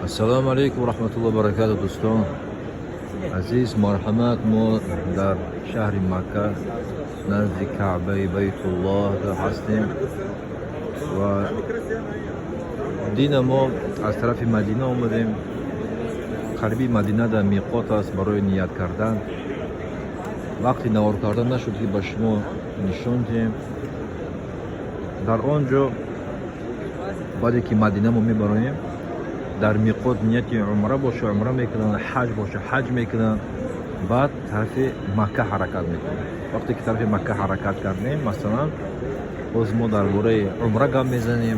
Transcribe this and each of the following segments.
السلام عليكم ورحمة الله وبركاته دوستان عزیز. مرحمت ما در شهر مکه نزد کعبه بیت الله هستیم و دین ما از طرف مدینه آمدیم. قریبی مدینه در میقات است برای نیت کردن. وقتی نوار کردن نشد که به شما نشون دهیم. در آنجا بعدی که مدینه ما میبریم در میقات نیت عمره باشه عمره میکنن، حج باشه حج میکنن، بعد طرف مکه حرکت میکنن. وقتی که طرف مکه حرکت کردیم مثلا باز ما درباره عمره گپ میزنیم،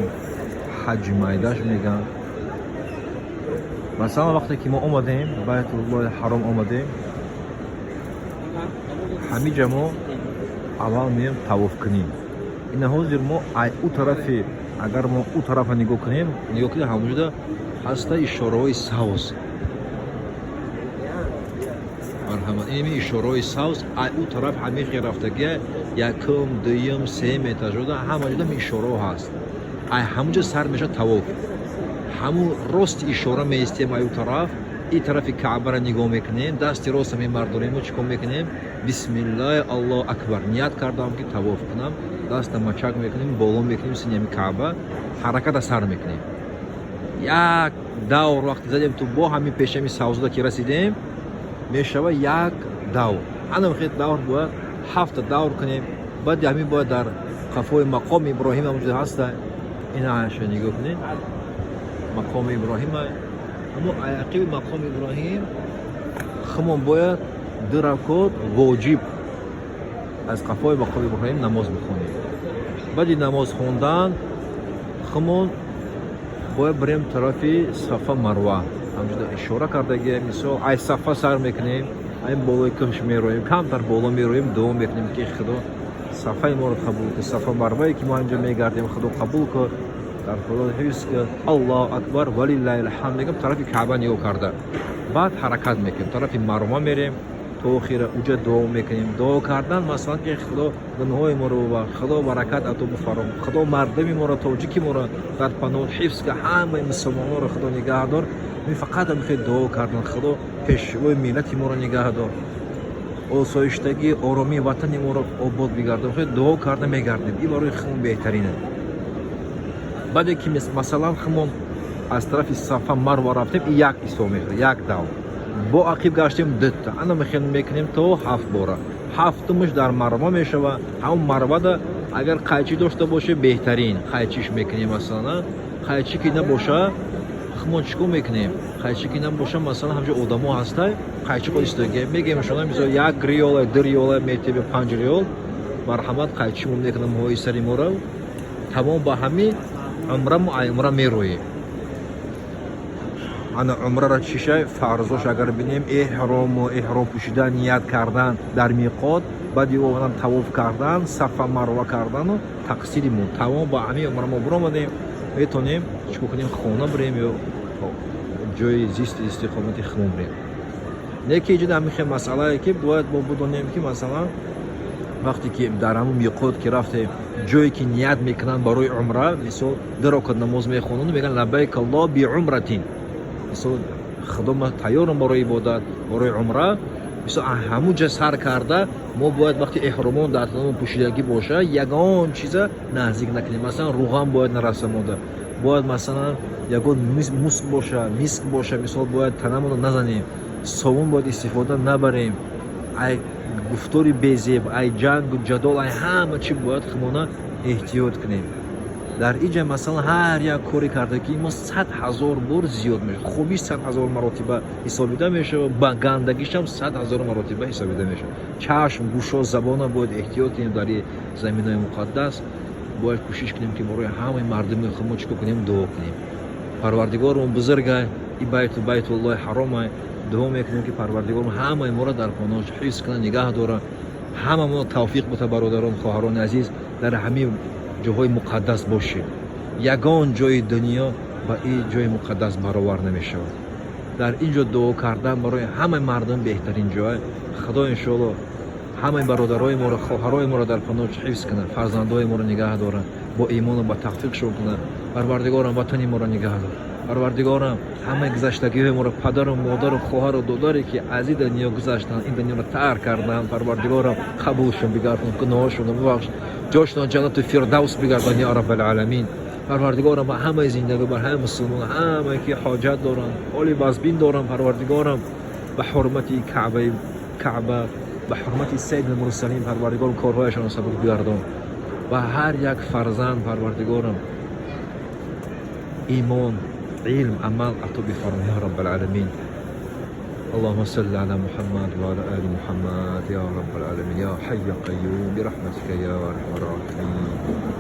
حج مایداش میگن. مثلا وقتی که ما اومدیم بیت الله حرام اومدیم، همه جمع اول میم طواف کنیم. این حاضر ما او طرفی اگر ما او طرف نگاه کنیم همونجا هسته اشاره های ساوز. مرحمت این اشاره های ساوز او طرف همیشه رفتگی یکم دویم سه متر شده همونجا اشاره هست. همونجا سر میشه طواف. همون راست اشاره میستیم او طرف. این طرف کعبه را نگاه میکنیم، دست راست می مرداریم و چیکار میکنیم؟ بسم الله الله اکبر نیت کردم که طواف کنم. دست ما چک میکنیم، بالا میکنیم سینه کعبه، حرکت سر میکنیم. یک دور وقتی زدیم تو با همین پیشمی سوزده که رسیدیم میشوه یک دور. انا میخواد دور باید 7 دور کنیم. بعد همین باید در قفای مقام ابراهیم موجود هست. این عایشه نگاه کنید، مقام ابراهیم. اما عقیب مقام ابراهیم خمون باید 2 رکعت واجب از قفای مقام ابراهیم نماز بخونیم. بعد نماز خوندن خمون باید بریم طرفی صفا مروه. همجوری اشاره کردگی مثال ای صفا سر میکنیم، ای بالای کش میرویم، کمتر بالا میرویم، دوم میکنیم که خدا صفای ما رو قبول کنه. صفا مروه که ما اینجا میگردیم خدا قبول کنه. در خدا حفظ که الله اکبر ولله الحمد میگم طرف کعبه نگاه کرده. بعد حرکت میکنیم طرف مروه میریم تو خیره اونجا دعا میکنیم. دعا کردن مثلا که خدا گناههای ما رو و خدا برکت عطا بفرما، خدا مردم ما رو تاجیک ما رو در پناه حفظ که همه مسلمانان رو خدا نگه دار. می فقط میخواد دعا کردن خدا پیشوای ملت ما رو نگه دار، آسایشتگی آرامی وطن ما رو آباد بگردان. میخواد دعا کردن میگردیم. این برای خون بهترینه. بعد که مثلا خمون از طرف صفا مروه رفتیم یک ایسا میخوره یک دو با عقیب گشتیم 2 تا. انا میکنیم تا 7 باره. 7مش در مروه میشوه. همون مروه ده اگر قیچی داشته باشه بهترین قیچیش میکنیم. مثلا قیچی که نباشه خمون چیکار میکنیم؟ قیچی که نباشه مثلا همجا آدما هسته قیچی خود استوگه میگیم شما مثلا 1 ریال 2 ریال میته به 5 ریال مرحمت قیچی مون میکنم های سری ما رو تمام با همین عمره میرویم. انا عمره را چیشه فرضاش اگر بینیم احرام پوشیدن، نیت کردن در میقات، بعد اومدن طواف کردن، صفا مروه کردن و تقصیرمون تمام با همین عمره ما برآمدیم. میتونیم چیکار کنیم؟ خانه بریم یا جای زیست استقامت خون بریم. یکی دیگه همین مسئله که باید ما بدونیم که مثلا وقتی که در همون میقات که رفتیم جایی که نیت میکنن برای عمره، مثلا 2 رکعت نماز میخونن میگن لبیک الله بعمرتین، مثلا خدا ما تیارم برای عبادت برای عمره. مثلا همونجا سر کرده ما باید وقتی احرامون در تنمون پوشیدگی باشه یگان چیز نزدیک نکنیم. مثلا روغن باید نرسمونده، باید مثلا یگان میسک باشه مثلا باید تنمون نزنیم، صابون باید استفاده نبریم، ای گفتاری بیزیب، ای جنگ و جدال، ای همه چی باید خمونه احتیاط کنیم. در اینجا مثلا هر یک کاری کرده که ما 100,000 بار زیاد میشه. خوبیش 100,000 مرتبه حسابیده میشه و با گندگیش هم 100,000 مرتبه حسابیده میشه. چشم، گوش و زبان باید احتیاط کنیم. در این زمینه مقدس باید کوشش کنیم که برای همه مردم خود چیکار کنیم؟ دعا کنیم. پروردگارمون بزرگه، این بیت الله حرامه. دعا میکنیم که پروردگارمون همه ما را در پناهش حفظ کنه، نگه داره. همه ما توفیق بده برادران خواهران عزیز در همین جاهای مقدس باشیم. یگان جای دنیا با این جای مقدس برابر نمیشه. در اینجا دعا کردن برای همه مردم بهترین جای. خدا انشالله همه برادرای ما را خواهرای ما را در پناهش حفظ کنه، فرزندای ما را نگه داره، با ایمان و با توفیق شون کنه. پروردگارم وطن ما را نگه داره. پروردگارم همه گذشتگی ما رو، پدر و مادر و خواهر و دادری که از این دنیا گذشتن، این دنیا رو ترک کردن، پروردگارم قبولشون بگردون، گناهشون رو ببخش، جاشون جنت فردوس بگردان یا رب العالمین. پروردگارم همه زندگی بر همه مسلمان، همه که حاجت دارن، حالی بازبین دارن، پروردگارم به حرمت کعبه، به حرمت سید المرسلین پروردگارم کارهایشان رو سبب بگردان و هر یک فرزند پروردگارم ایمان، علم، عمل عطا بفرما یا رب العالمین. اللهم صل على محمد وعلى آل محمد يا رب العالمين يا حي يا قيوم برحمتك يا أرحم الراحمين.